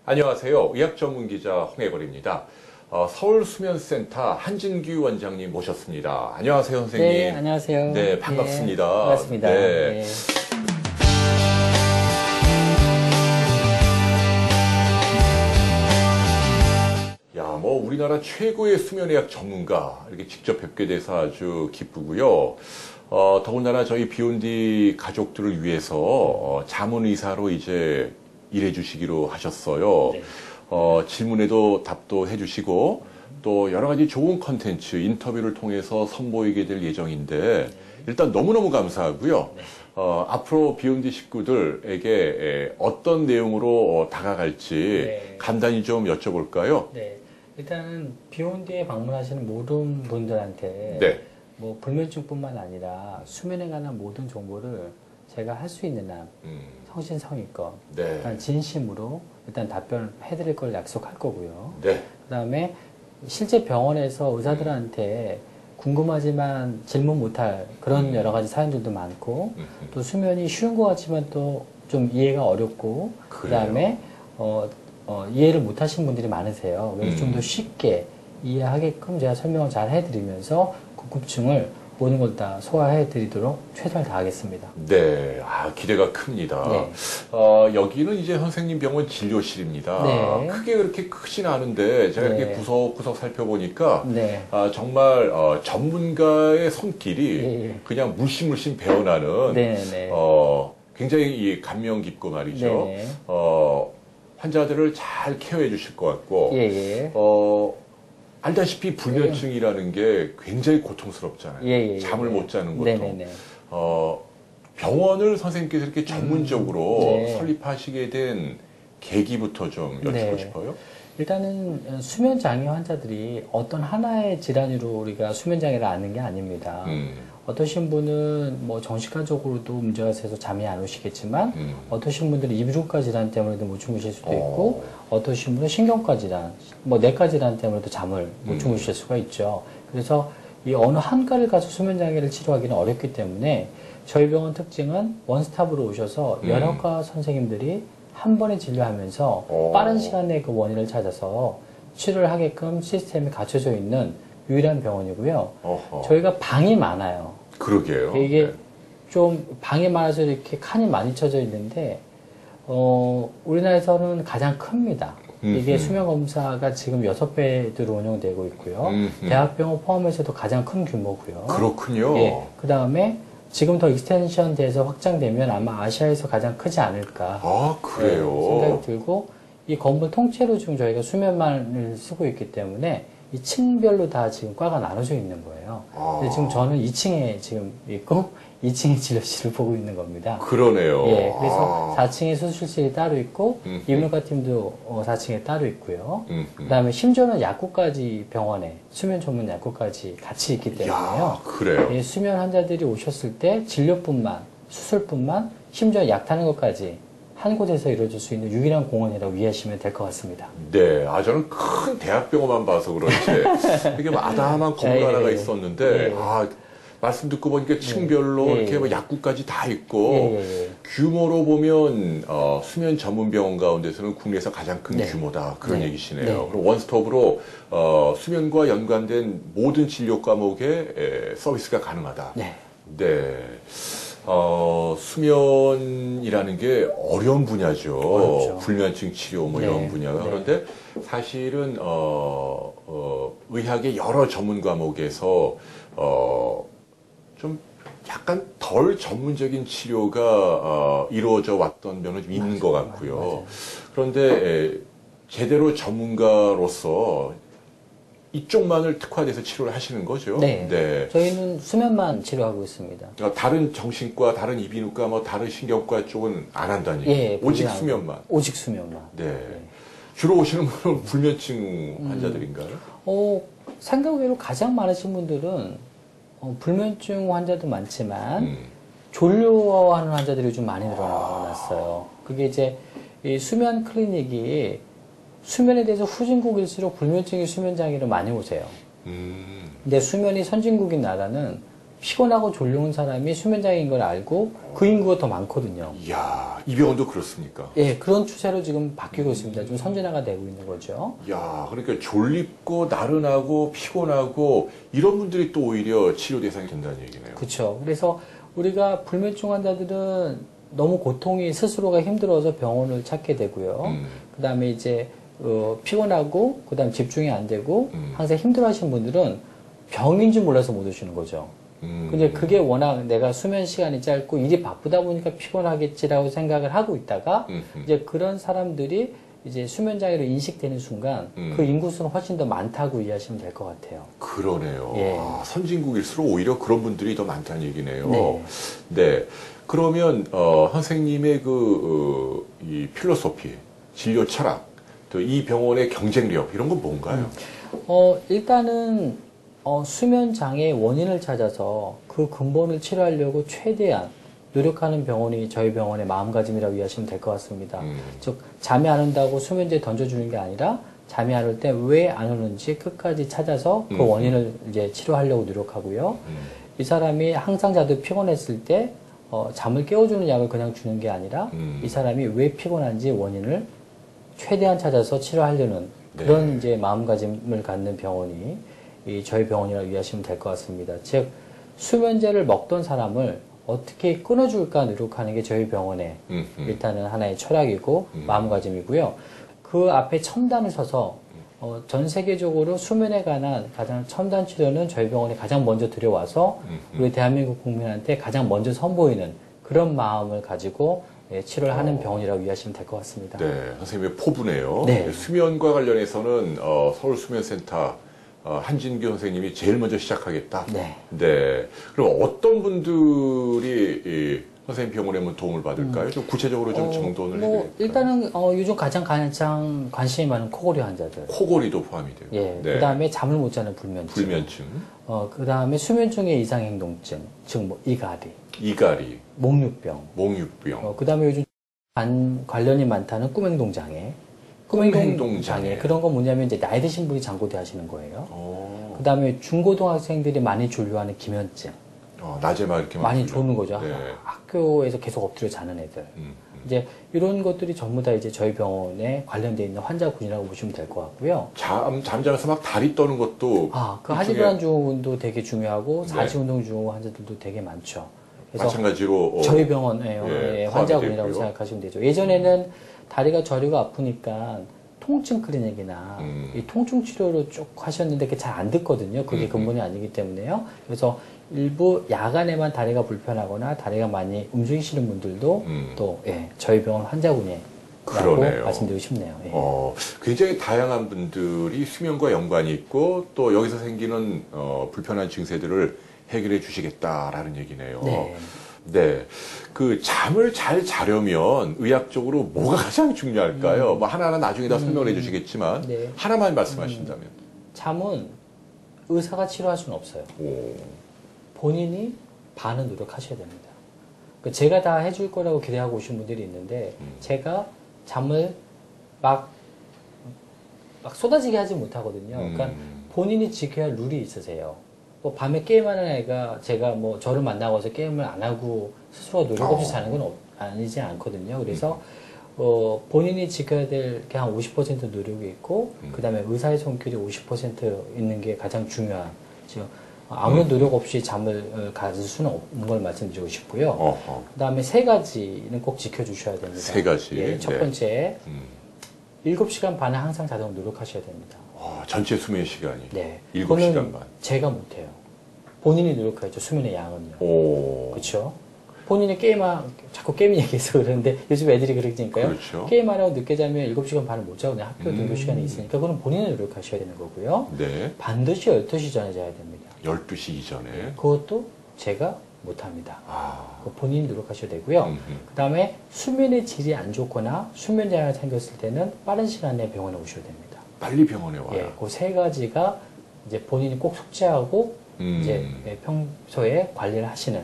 안녕하세요. 의학 전문 기자 홍해걸입니다. 서울수면센터 한진규 원장님 모셨습니다. 안녕하세요, 선생님. 네, 안녕하세요. 네, 반갑습니다. 네, 반갑습니다. 네. 네. 야, 우리나라 최고의 수면의학 전문가 이렇게 직접 뵙게 돼서 아주 기쁘고요. 더군다나 저희 비욘디 가족들을 위해서 자문의사로 이제 일해 주시기로 하셨어요. 네. 질문에도 답도 해주시고 또 여러 가지 좋은 컨텐츠 인터뷰를 통해서 선보이게 될 예정인데 일단 너무너무 감사하고요. 앞으로 비욘디 식구들에게 어떤 내용으로 다가갈지 네. 간단히 좀 여쭤볼까요? 네. 일단은 비욘디에 방문하시는 모든 분들한테 네. 뭐 불면증뿐만 아니라 수면에 관한 모든 정보를 제가 할 수 있는 한 성심성의껏 네. 일단 진심으로 일단 답변을 해드릴 걸 약속할 거고요. 네. 그다음에 실제 병원에서 의사들한테 궁금하지만 질문 못할 그런 여러 가지 사연들도 많고 또 수면이 쉬운 것 같지만 또 좀 이해가 어렵고 그다음에 이해를 못하신 분들이 많으세요. 그래서 좀 더 쉽게 이해하게끔 제가 설명을 잘 해드리면서 궁금증을 모든 걸 다 소화해드리도록 최선을 다하겠습니다. 네, 기대가 큽니다. 네. 여기는 이제 선생님 병원 진료실입니다. 네. 크게 그렇게 크진 않은데 제가 네. 이렇게 구석구석 살펴보니까 네. 정말 전문가의 손길이 예. 그냥 물씬물씬 배어나는 네네. 굉장히 이 감명 깊고 말이죠. 네네. 환자들을 잘 케어해 주실 것 같고 예. 알다시피 불면증이라는 게 굉장히 고통스럽잖아요. 예. 잠을 못 자는 고통. 네네네. 병원을 선생님께서 이렇게 전문적으로 네. 설립하시게 된 계기부터 좀 여쭙고 네. 싶어요. 일단은 수면 장애 환자들이 어떤 하나의 질환으로 우리가 수면 장애를 아는 게 아닙니다. 어떠신 분은 뭐 정신과적으로도 문제가 있어서 잠이 안 오시겠지만 어떠신 분들은 이비인후과 질환 때문에도 못 주무실 수도 있고 어떠신 분은 신경과 질환, 뭐 내과 질환 때문에도 잠을 못 주무실 수가 있죠. 그래서 이 어느 한과를 가서 수면 장애를 치료하기는 어렵기 때문에 저희 병원 특징은 원스톱으로 오셔서 여러 과 선생님들이 한 번에 진료하면서 빠른 시간 내에 그 원인을 찾아서 치료를 하게끔 시스템이 갖춰져 있는 유일한 병원이고요. 저희가 방이 많아요. 그러게요. 이게 좀 방이 많아서 이렇게 칸이 많이 쳐져 있는데 우리나라에서는 가장 큽니다. 이게 수면검사가 지금 6배대로 운영되고 있고요. 대학병원 포함해서도 가장 큰 규모고요. 그렇군요. 예, 그 다음에 지금 더 익스텐션 돼서 확장되면 아마 아시아에서 가장 크지 않을까. 그래요. 생각이 들고 이 건물 통째로 지금 저희가 수면만을 쓰고 있기 때문에 이 층별로 다 지금 과가 나눠져 있는 거예요. 근데 지금 저는 2층에 지금 있고 2층에 진료실을 보고 있는 겁니다. 그러네요. 예, 그래서 4층에 수술실이 따로 있고 이비인후과 팀도 4층에 따로 있고요. 그다음에 심지어는 약국까지 병원에 수면 전문 약국까지 같이 있기 때문에요. 그래요. 예, 수면 환자들이 오셨을 때 진료뿐만 수술뿐만 심지어 약 타는 것까지 한 곳에서 이루어질 수 있는 유일한 공원이라고 이해하시면 될 것 같습니다. 네, 저는 큰 대학병원만 봐서 그런지 이게 아담한 건물 하나가 있었는데 말씀 듣고 보니까 층별로 이렇게 약국까지 다 있고 규모로 보면 수면 전문 병원 가운데서는 국내에서 가장 큰 규모다 그런 얘기시네요. 그리고 원스톱으로 수면과 연관된 모든 진료 과목에 서비스가 가능하다. 네. 수면이라는 게 어려운 분야죠. 어렵죠. 불면증 치료 이런 분야가. 그런데 사실은 의학의 여러 전문 과목에서 좀 약간 덜 전문적인 치료가 이루어져 왔던 면은 좀 있는 것 같고요. 맞아요. 그런데 제대로 전문가로서 이쪽만을 특화돼서 치료를 하시는 거죠? 네. 저희는 수면만 치료하고 있습니다. 다른 정신과, 다른 이비인후과, 다른 신경과 쪽은 안 한다는 얘기예요? 오직 수면만? 오직 수면만. 네. 주로 오시는 분은 불면증 환자들인가요? 생각 외로 가장 많으신 분들은 불면증 환자도 많지만 졸려하는 환자들이 좀 많이 늘어났어요. 그게 이제 이 수면 클리닉이 수면에 대해서 후진국일수록 불면증이 수면 장애로 많이 오세요. 근데 수면이 선진국인 나라는 피곤하고 졸려온 사람이 수면장애인 걸 알고 그 인구가 더 많거든요. 이야, 이 병원도 그렇습니까? 예, 그런 추세로 지금 바뀌고 있습니다. 좀 선진화가 되고 있는 거죠. 야, 그러니까 졸립고 나른하고 피곤하고 이런 분들이 또 오히려 치료 대상이 된다는 얘기네요. 그렇죠. 그래서 우리가 불면증 환자들은 너무 고통이 스스로가 힘들어서 병원을 찾게 되고요. 그다음에 이제 피곤하고 그다음 집중이 안 되고 항상 힘들어하시는 분들은 병인 줄 몰라서 못 오시는 거죠. 근데 그게 워낙 내가 수면 시간이 짧고 일이 바쁘다 보니까 피곤하겠지라고 생각을 하고 있다가 이제 그런 사람들이 이제 수면 장애로 인식되는 순간 그 인구수는 훨씬 더 많다고 이해하시면 될 것 같아요. 그러네요. 예. 아, 선진국일수록 오히려 그런 분들이 더 많다는 얘기네요. 네. 네. 그러면 선생님의 이 필로소피, 진료 철학, 또 이 병원의 경쟁력 이런 건 뭔가요? 일단은 수면 장애의 원인을 찾아서 그 근본을 치료하려고 최대한 노력하는 병원이 저희 병원의 마음가짐이라고 이해하시면 될 것 같습니다. 즉 잠이 안 온다고 수면제에 던져주는 게 아니라 잠이 안 올 때 왜 안 오는지 끝까지 찾아서 그 원인을 이제 치료하려고 노력하고요. 이 사람이 항상 자도 피곤했을 때 잠을 깨워주는 약을 그냥 주는 게 아니라 이 사람이 왜 피곤한지 원인을 최대한 찾아서 치료하려는 그런 네. 이제 마음가짐을 갖는 병원이 저희 병원이라고 이해하시면 될 것 같습니다. 즉 수면제를 먹던 사람을 어떻게 끊어줄까 노력하는 게 저희 병원의 일단은 하나의 철학이고 마음가짐이고요. 그 앞에 첨단을 서서 전 세계적으로 수면에 관한 가장 첨단 치료는 저희 병원에 가장 먼저 들여와서 우리 대한민국 국민한테 가장 먼저 선보이는 그런 마음을 가지고 치료를 하는 병원이라고 이해하시면 될 것 같습니다. 네, 선생님의 포부네요. 네. 수면과 관련해서는 서울수면센터 한진규 선생님이 제일 먼저 시작하겠다. 네. 네. 그럼 어떤 분들이 이 선생님 병원에 도움을 받을까요? 좀 구체적으로 좀 정돈을 해드릴까요? 일단은 요즘 가장 관심이 많은 코골이 환자들. 코골이도 포함이 되고. 예. 네. 그다음에 잠을 못 자는 불면증. 불면증, 그다음에 수면 중에 이상 행동증, 즉 뭐 이가리, 이가리, 목류병. 목유병. 그다음에 요즘 관련이 많다는 꿈행동 장애. 꿈행동 장애. 그런 건 뭐냐면 이제 나이 드신 분이 잠꼬대 하시는 거예요. 어, 그다음에 중고등학생들이 많이 졸려하는 기면증. 낮에만 이렇게 많이 졸려. 조는 거죠. 네. 학교에서 계속 엎드려 자는 애들. 이제 이런 것들이 전부 다 이제 저희 병원에 관련되어 있는 환자군이라고 보시면 될 것 같고요. 잠자면서 막 다리 떠는 것도. 그 일종의 하지불안 증후군도 되게 중요하고 네. 사지운동 증후 환자들도 되게 많죠. 그래서 마찬가지로 저희 병원의 예, 환자군이라고 포함이 되고요. 생각하시면 되죠. 예전에는 다리가 저리가 아프니까 통증 클리닉이나 이 통증 치료로 쭉 하셨는데 그게 잘 안 듣거든요. 그게 근본이 아니기 때문에요. 그래서 일부 야간에만 다리가 불편하거나 다리가 많이 움직이시는 분들도 또 저희 병원 환자군이라고 그러네요. 말씀드리고 싶네요. 예. 굉장히 다양한 분들이 수면과 연관이 있고 또 여기서 생기는 불편한 증세들을 해결해 주시겠다라는 얘기네요. 네. 네. 그 잠을 잘 자려면 의학적으로 뭐가 가장 중요할까요? 뭐 하나하나 나중에 다 설명을 해 주시겠지만 네. 하나만 말씀하신다면. 잠은 의사가 치료할 수는 없어요. 오. 본인이 반은 노력하셔야 됩니다. 제가 다 해줄 거라고 기대하고 오신 분들이 있는데 제가 잠을 막 쏟아지게 하지 못하거든요. 그러니까 본인이 지켜야 할 룰이 있으세요. 뭐 밤에 게임하는 애가 제가 뭐 저를 만나고 와서 게임을 안 하고 스스로 노력 없이 자는 건 아니지 않거든요. 그래서 본인이 지켜야 될 게 한 50% 노력이 있고 그 다음에 의사의 손길이 50% 있는 게 가장 중요한 지금 아무런 노력 없이 잠을 가질 수는 없는 걸 말씀드리고 싶고요. 그 다음에 세 가지는 꼭 지켜주셔야 됩니다. 세 가지. 예, 첫 네. 번째, 7시간 반을 항상 자도록 노력하셔야 됩니다. 전체 수면 시간이. 네. 7시간 그거는 반. 제가 못해요. 본인이 노력해야죠. 수면의 양은요. 오. 그렇죠? 본인이 자꾸 게임 얘기해서 그러는데 요즘 애들이 그러니까요. 그렇죠. 게임하라고 늦게 자면 7시간 반을 못 자거든요. 학교 등교 시간이 있으니까 그건 본인이 노력하셔야 되는 거고요. 네. 반드시 12시 전에 자야 됩니다. 12시 이전에. 그것도 제가 못합니다. 아. 본인이 노력하셔야 되고요. 그 다음에 수면의 질이 안 좋거나 수면 장애가 생겼을 때는 빠른 시간 내에 병원에 오셔야 됩니다. 빨리 병원에 와요. 예, 그 세 가지가 이제 본인이 꼭 숙지하고 이제 평소에 관리를 하시는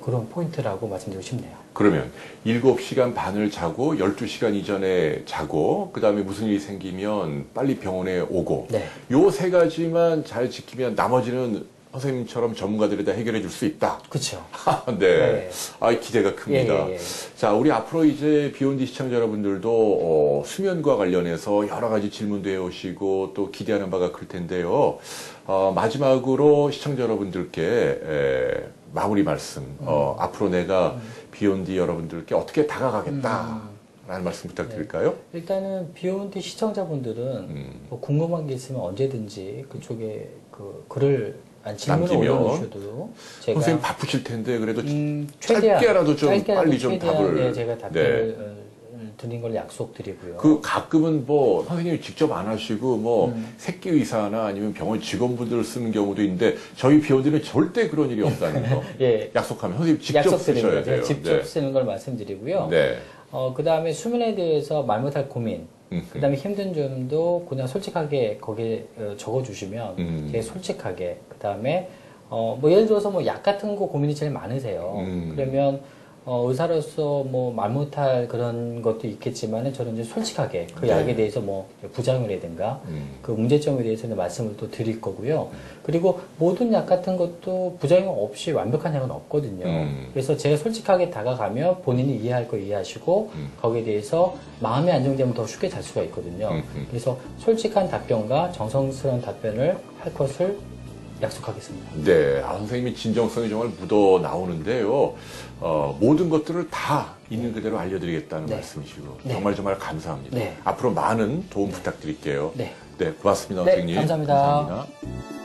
그런 포인트라고 말씀드리고 싶네요. 그러면 7시간 반을 자고 12시간 이전에 자고 그다음에 무슨 일이 생기면 빨리 병원에 오고 네. 요 세 가지만 잘 지키면 나머지는 선생님처럼 전문가들이 다 해결해 줄 수 있다. 그렇죠. 네. 기대가 큽니다. 예. 자, 우리 앞으로 이제 비욘디 시청자 여러분들도 수면과 관련해서 여러 가지 질문도 해오시고 또 기대하는 바가 클 텐데요. 마지막으로 시청자 여러분들께 마무리 말씀, 앞으로 내가 비욘디 여러분들께 어떻게 다가가겠다. 라는 말씀 부탁드릴까요? 네. 일단은 비욘디 시청자분들은 뭐 궁금한 게 있으면 언제든지 그쪽에 질문을 남기면 올려주셔도 제가 선생님 바쁘실 텐데 그래도 최대한 짧게라도 좀 빨리 좀 최대한, 답을 네, 제가 답변을 드린 걸 약속드리고요. 그 가끔은 뭐 선생님이 직접 안 하시고 뭐 새끼 의사나 아니면 병원 직원분들 쓰는 경우도 있는데 저희 비욘디는 절대 그런 일이 없다는 거 예. 약속하면 선생님 직접 쓰셔야 돼요. 직접 쓰는 걸 말씀드리고요. 네. 그 다음에 수면에 대해서 말 못할 고민, 그 다음에 힘든 점도 그냥 솔직하게 거기에 적어주시면 되게 솔직하게, 그 다음에 뭐 예를 들어서 뭐 약 같은 거 고민이 제일 많으세요. 그러면 의사로서 뭐 말 못할 그런 것도 있겠지만은 저는 이제 솔직하게 그 네. 약에 대해서 뭐 부작용이라든가 그 문제점에 대해서는 말씀을 또 드릴 거고요. 그리고 모든 약 같은 것도 부작용 없이 완벽한 약은 없거든요. 그래서 제가 솔직하게 다가가면 본인이 이해할 거 이해하시고 거기에 대해서 마음이 안정되면 더 쉽게 잘 수가 있거든요. 그래서 솔직한 답변과 정성스러운 답변을 할 것을 약속하겠습니다. 네. 선생님이 진정성이 정말 묻어 나오는데요. 모든 것들을 다 있는 그대로 알려드리겠다는 네. 말씀이시고 네. 정말 감사합니다. 네. 앞으로 많은 도움 부탁드릴게요. 네. 네, 고맙습니다, 네, 선생님. 감사합니다. 감사합니다.